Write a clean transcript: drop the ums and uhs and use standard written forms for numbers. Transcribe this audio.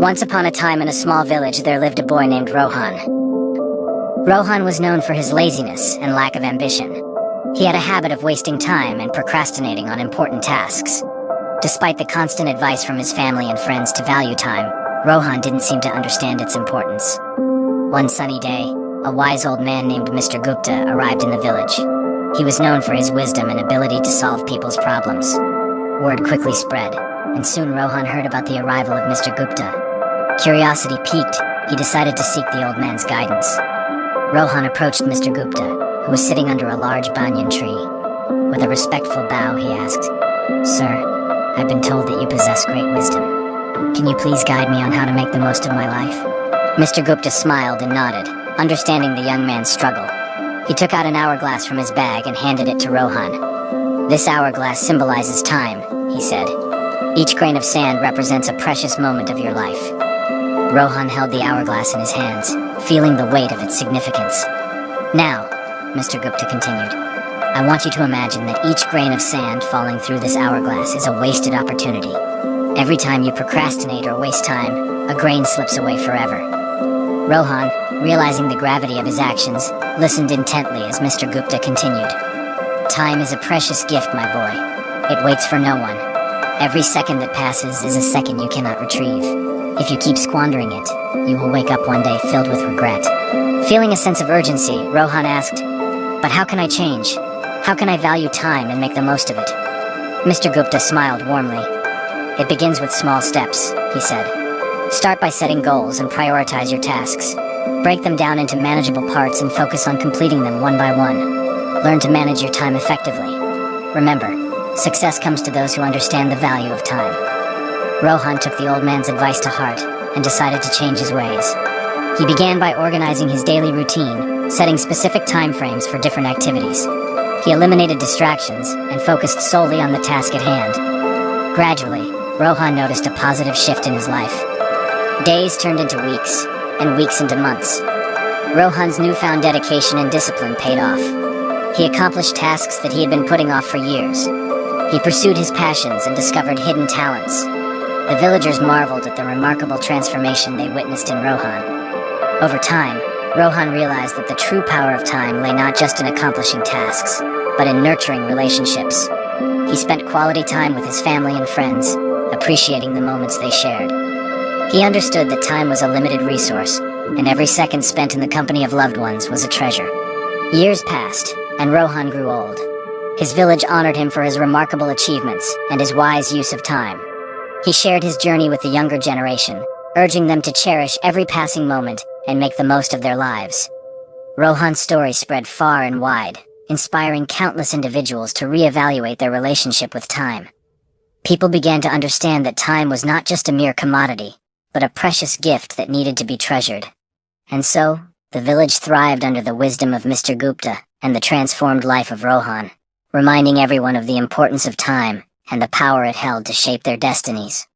Once upon a time in a small village there lived a boy named Rohan. Rohan was known for his laziness and lack of ambition. He had a habit of wasting time and procrastinating on important tasks. Despite the constant advice from his family and friends to value time, Rohan didn't seem to understand its importance. One sunny day, a wise old man named Mr. Gupta arrived in the village. He was known for his wisdom and ability to solve people's problems. Word quickly spread, and soon Rohan heard about the arrival of Mr. Gupta. Curiosity piqued, he decided to seek the old man's guidance. Rohan approached Mr. Gupta, who was sitting under a large banyan tree. With a respectful bow, he asked, "Sir, I've been told that you possess great wisdom. Can you please guide me on how to make the most of my life?" Mr. Gupta smiled and nodded, understanding the young man's struggle. He took out an hourglass from his bag and handed it to Rohan. "This hourglass symbolizes time," he said. "Each grain of sand represents a precious moment of your life." Rohan held the hourglass in his hands, feeling the weight of its significance. "Now," Mr. Gupta continued, "I want you to imagine that each grain of sand falling through this hourglass is a wasted opportunity. Every time you procrastinate or waste time, a grain slips away forever." Rohan, realizing the gravity of his actions, listened intently as Mr. Gupta continued. "Time is a precious gift, my boy. It waits for no one. Every second that passes is a second you cannot retrieve. If you keep squandering it, you will wake up one day filled with regret." Feeling a sense of urgency, Rohan asked, "But how can I change? How can I value time and make the most of it?" Mr. Gupta smiled warmly. "It begins with small steps," he said. "Start by setting goals and prioritize your tasks. Break them down into manageable parts and focus on completing them one by one. Learn to manage your time effectively. Remember, success comes to those who understand the value of time." Rohan took the old man's advice to heart and decided to change his ways. He began by organizing his daily routine, setting specific time frames for different activities. He eliminated distractions and focused solely on the task at hand. Gradually, Rohan noticed a positive shift in his life. Days turned into weeks, and weeks into months. Rohan's newfound dedication and discipline paid off. He accomplished tasks that he had been putting off for years. He pursued his passions and discovered hidden talents. The villagers marveled at the remarkable transformation they witnessed in Rohan. Over time, Rohan realized that the true power of time lay not just in accomplishing tasks, but in nurturing relationships. He spent quality time with his family and friends, appreciating the moments they shared. He understood that time was a limited resource, and every second spent in the company of loved ones was a treasure. Years passed, and Rohan grew old. His village honored him for his remarkable achievements and his wise use of time. He shared his journey with the younger generation, urging them to cherish every passing moment and make the most of their lives. Rohan's story spread far and wide, inspiring countless individuals to reevaluate their relationship with time. People began to understand that time was not just a mere commodity, but a precious gift that needed to be treasured. And so, the village thrived under the wisdom of Mr. Gupta and the transformed life of Rohan, reminding everyone of the importance of time and the power it held to shape their destinies.